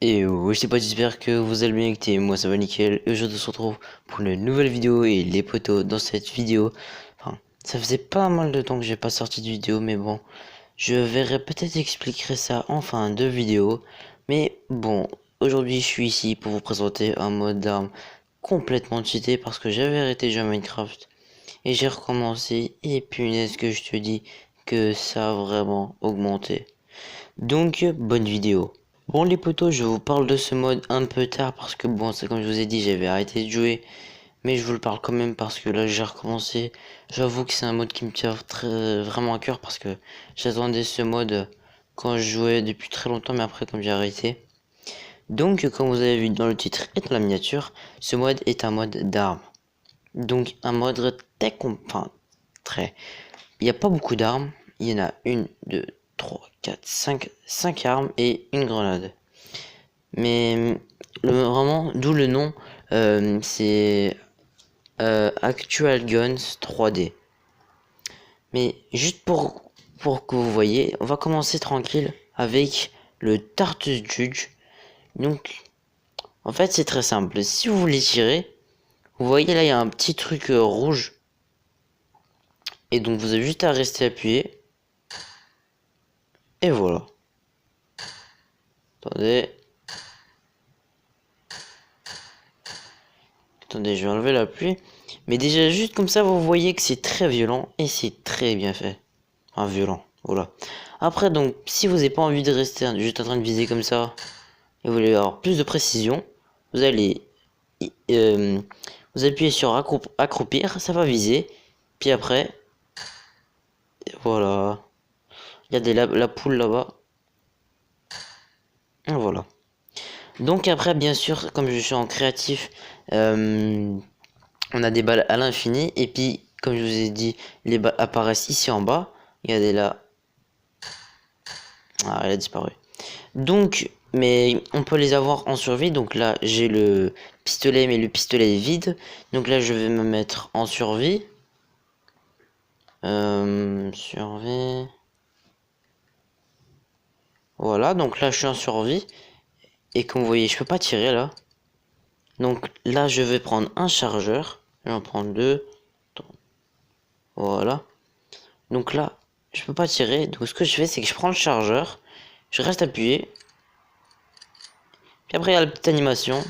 Et je sais pas, j'espère que vous allez bien écouter, moi ça va nickel, et aujourd'hui on se retrouve pour une nouvelle vidéo, et les potos, dans cette vidéo, enfin, ça faisait pas mal de temps que j'ai pas sorti de vidéo, mais bon, je verrai peut-être expliquer ça en fin de vidéo, mais bon, aujourd'hui je suis ici pour vous présenter un mode d'arme complètement cheaté, parce que j'avais arrêté de jouer à Minecraft, et j'ai recommencé, et punaise que je te dis que ça a vraiment augmenté. Donc, bonne vidéo. Bon les potos, je vous parle de ce mode un peu tard parce que bon, c'est comme je vous ai dit, j'avais arrêté de jouer. Mais je vous le parle quand même parce que là j'ai recommencé. J'avoue que c'est un mode qui me tient vraiment à cœur parce que j'attendais ce mode quand je jouais depuis très longtemps, mais après comme j'ai arrêté. Donc comme vous avez vu dans le titre et dans la miniature, ce mode est un mode d'armes. Donc un mode enfin très. Il n'y a pas beaucoup d'armes. Il y en a une, deux, trois, quatre, cinq armes et une grenade. Mais vraiment, d'où le nom, c'est Actual Guns 3D. Mais juste pour que vous voyez, on va commencer tranquille avec le Tartus Judge. Donc, en fait, c'est très simple. Si vous voulez tirer, vous voyez là, il y a un petit truc rouge. Et donc, vous avez juste à rester appuyé. Et voilà. Attendez. Attendez, je vais enlever l'appui. Mais déjà, juste comme ça, vous voyez que c'est très violent et c'est très bien fait. Enfin, violent, voilà. Après, donc, si vous n'avez pas envie de rester juste en train de viser comme ça, et vous voulez avoir plus de précision, vous allez... vous appuyez sur accroupir, ça va viser. Puis après, voilà. Regardez la poule là-bas. Voilà. Donc après, bien sûr, comme je suis en créatif, on a des balles à l'infini. Et puis, comme je vous ai dit, les balles apparaissent ici en bas. Regardez là. Ah, elle a disparu. Donc, mais on peut les avoir en survie. Donc là, j'ai le pistolet, mais le pistolet est vide. Donc là, je vais me mettre en survie. Survie. Voilà, donc là, je suis en survie. Et comme vous voyez, je peux pas tirer là. Donc là, je vais prendre un chargeur. Je vais en prendre deux. Voilà. Donc là, je peux pas tirer. Donc ce que je fais, c'est que je prends le chargeur. Je reste appuyé. Puis après, il y a la petite animation.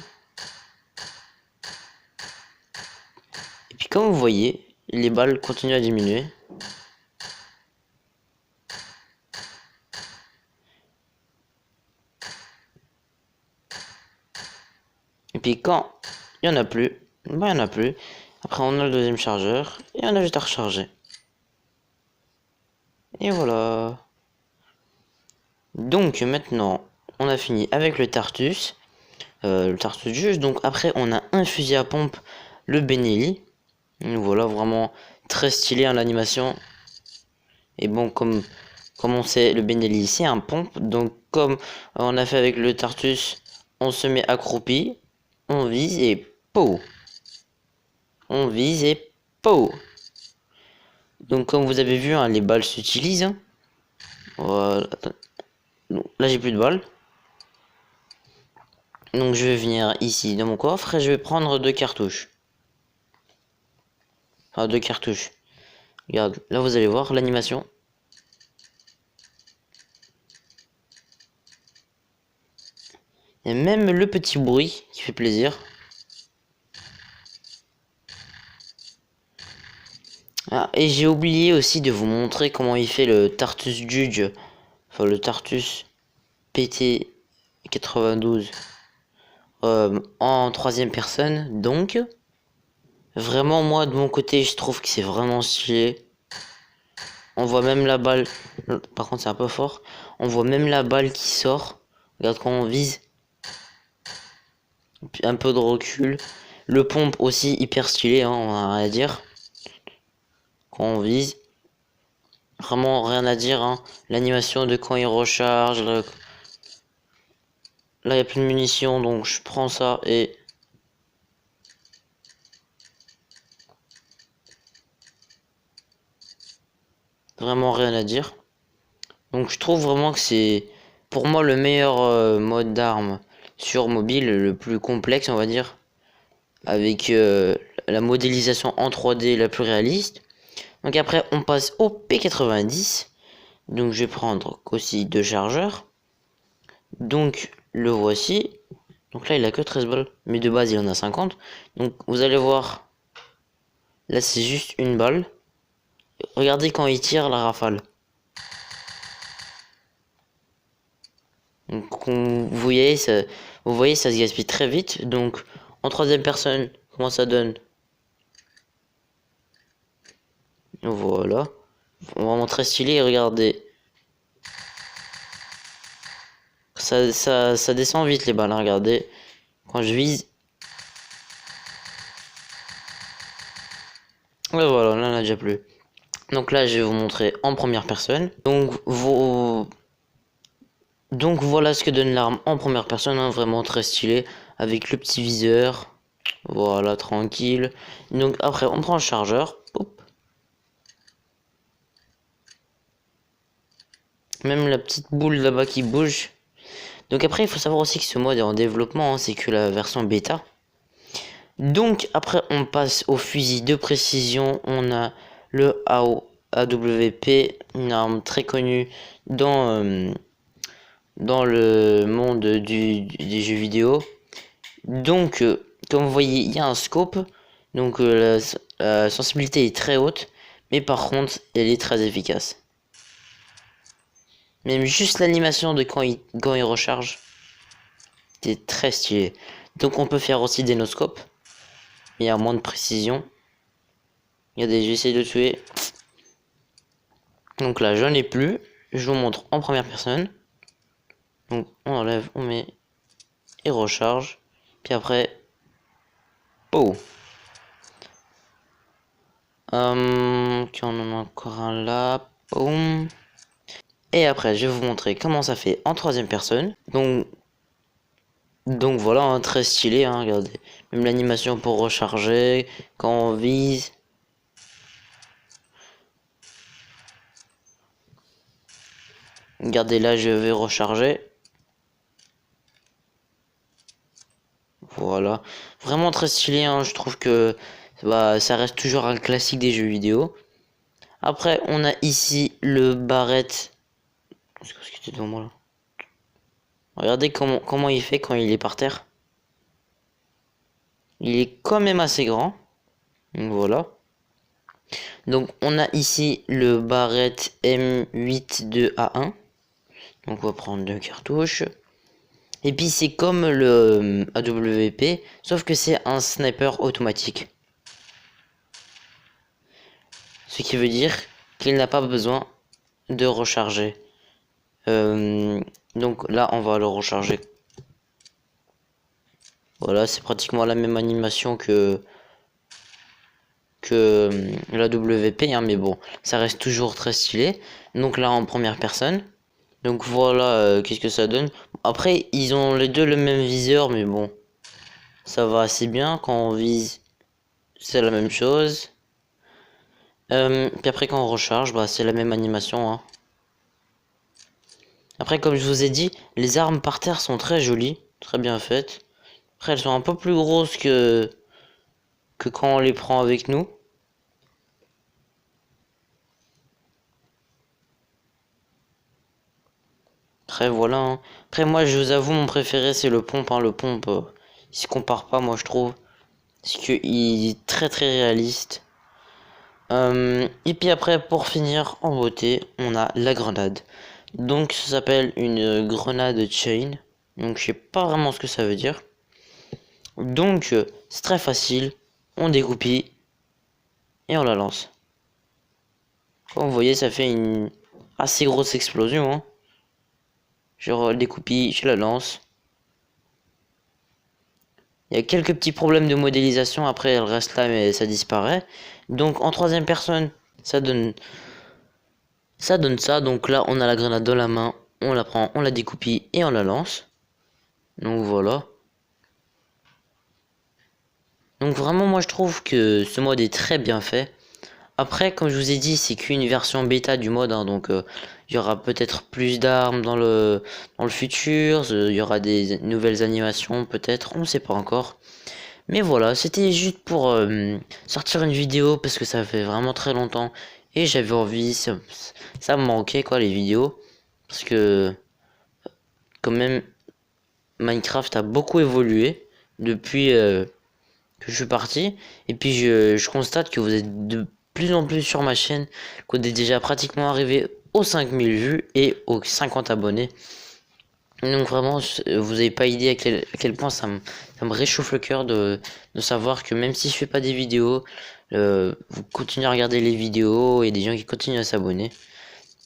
Et puis comme vous voyez, les balles continuent à diminuer. Et puis quand il y en a plus, bah il y en a plus. Après on a le deuxième chargeur et on a juste à recharger. Et voilà. Donc maintenant, on a fini avec le Tartus. Le Tartus Juge. Donc après on a un fusil à pompe, le Benelli. Voilà, vraiment très stylé en l'animation. Et bon, comme on sait, le Benelli c'est un pompe. Donc comme on a fait avec le Tartus, on se met accroupi, on vise et pow. On vise et pow. Donc comme vous avez vu, hein, les balles s'utilisent. Hein. Voilà. Donc, là j'ai plus de balles. Donc je vais venir ici dans mon coffre et je vais prendre deux cartouches. Enfin deux cartouches. Regarde, là vous allez voir l'animation. Et même le petit bruit qui fait plaisir. Ah, et j'ai oublié aussi de vous montrer comment il fait le Tartus Judge. Enfin le Tartus PT 92 en troisième personne. Donc vraiment moi de mon côté je trouve que c'est vraiment stylé. On voit même la balle. Par contre c'est un peu fort. On voit même la balle qui sort. Regarde quand on vise. Un peu de recul. Le pompe aussi hyper stylé, hein, on a rien à dire. Quand on vise. Vraiment rien à dire. Hein. L'animation de quand il recharge. Là il n'y a plus de munitions donc je prends ça et... Vraiment rien à dire. Donc je trouve vraiment que c'est pour moi le meilleur mode d'arme sur mobile, le plus complexe, on va dire, avec la modélisation en 3D la plus réaliste. Donc après, on passe au P90. Donc je vais prendre aussi 2 chargeurs. Donc le voici. Donc là, il a que 13 balles, mais de base, il en a 50. Donc vous allez voir, là, c'est juste une balle. Regardez quand il tire la rafale. Donc vous voyez, ça se gaspille très vite. Donc en troisième personne, comment ça donne? Voilà. Vraiment très stylé, regardez. Ça descend vite les balles, hein, regardez. Quand je vise. Ouais, voilà, là, on a déjà plus. Donc là, je vais vous montrer en première personne. Donc voilà ce que donne l'arme en première personne, hein, vraiment très stylé. Avec le petit viseur. Voilà, tranquille. Donc après, on prend le chargeur. Hop. Même la petite boule là-bas qui bouge. Donc après, il faut savoir aussi que ce mode est en développement, hein, c'est que la version bêta. Donc après, on passe au fusil de précision. On a le AWP, une arme très connue dans le monde des jeux vidéo. Donc, comme vous voyez, il y a un scope. Donc la sensibilité est très haute, mais par contre, elle est très efficace. Même juste l'animation de quand il recharge, c'est très stylé. Donc on peut faire aussi des no-scopes. Il y a moins de précision. Regardez, j'essaie de tuer. Donc là, j'en ai plus. Je vous montre en première personne. Donc on enlève, on met et recharge. Puis après, oh. Qui en a encore un là. Boum. Et après, je vais vous montrer comment ça fait en troisième personne. Donc voilà, hein, très stylé, hein, regardez. Même l'animation pour recharger, quand on vise. Regardez là, je vais recharger. Voilà. Vraiment très stylé, hein, je trouve que bah, ça reste toujours un classique des jeux vidéo. Après, on a ici le barrette. Qu'est-ce que c'était devant moi là? Regardez comment il fait quand il est par terre. Il est quand même assez grand. Donc voilà. Donc on a ici le barrette M8 de A1. Donc on va prendre 2 cartouches. Et puis c'est comme le AWP, sauf que c'est un sniper automatique. Ce qui veut dire qu'il n'a pas besoin de recharger. Donc là on va le recharger. Voilà, c'est pratiquement la même animation que la WP, hein, mais bon, ça reste toujours très stylé. Donc là en première personne. Donc voilà, qu'est-ce que ça donne. Après, ils ont les deux le même viseur, mais bon, ça va assez bien. Quand on vise, c'est la même chose. Puis après, quand on recharge, bah, c'est la même animation, hein. Après, comme je vous ai dit, les armes par terre sont très jolies, très bien faites. Après, elles sont un peu plus grosses que quand on les prend avec nous. Après, voilà, hein. Après, moi, je vous avoue, mon préféré, c'est le pompe, hein. Le pompe, il se compare pas, moi, je trouve. Parce qu'il est très très réaliste. Et puis après, pour finir en beauté, on a la grenade. Donc ça s'appelle une grenade chain. Donc je sais pas vraiment ce que ça veut dire. Donc c'est très facile. On dégoupille et on la lance. Comme vous voyez, ça fait une assez grosse explosion, hein. Je découpille, je la lance. Il y a quelques petits problèmes de modélisation. Après, elle reste là, mais ça disparaît. Donc en troisième personne, ça donne ça. Donc là, on a la grenade dans la main. On la prend, on la découpille et on la lance. Donc voilà. Donc vraiment, moi je trouve que ce mode est très bien fait. Après, comme je vous ai dit, c'est qu'une version bêta du mode, hein, donc il y aura peut-être plus d'armes dans le futur, il y aura des nouvelles animations peut-être, on ne sait pas encore. Mais voilà, c'était juste pour sortir une vidéo parce que ça fait vraiment très longtemps et j'avais envie, ça me manquait quoi les vidéos. Parce que quand même Minecraft a beaucoup évolué depuis que je suis parti. Et puis je constate que vous êtes de plus en plus sur ma chaîne, qu'on est déjà pratiquement arrivé aux 5000 vues et aux 50 abonnés. Donc vraiment, vous avez pas idée à quel point ça me réchauffe le cœur de savoir que même si je fais pas des vidéos, vous continuez à regarder les vidéos et des gens qui continuent à s'abonner.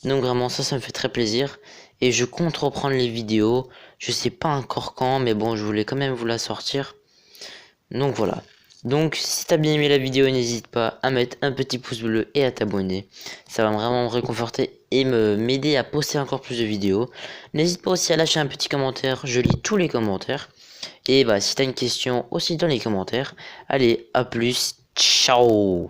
Donc vraiment ça me fait très plaisir. Et je compte reprendre les vidéos. Je sais pas encore quand, mais bon, je voulais quand même vous la sortir. Donc voilà. Donc si t'as bien aimé la vidéo, n'hésite pas à mettre un petit pouce bleu et à t'abonner. Ça va vraiment me réconforter et m'aider à poster encore plus de vidéos. N'hésite pas aussi à lâcher un petit commentaire, je lis tous les commentaires. Et bah si t'as une question aussi dans les commentaires. Allez, à plus, ciao.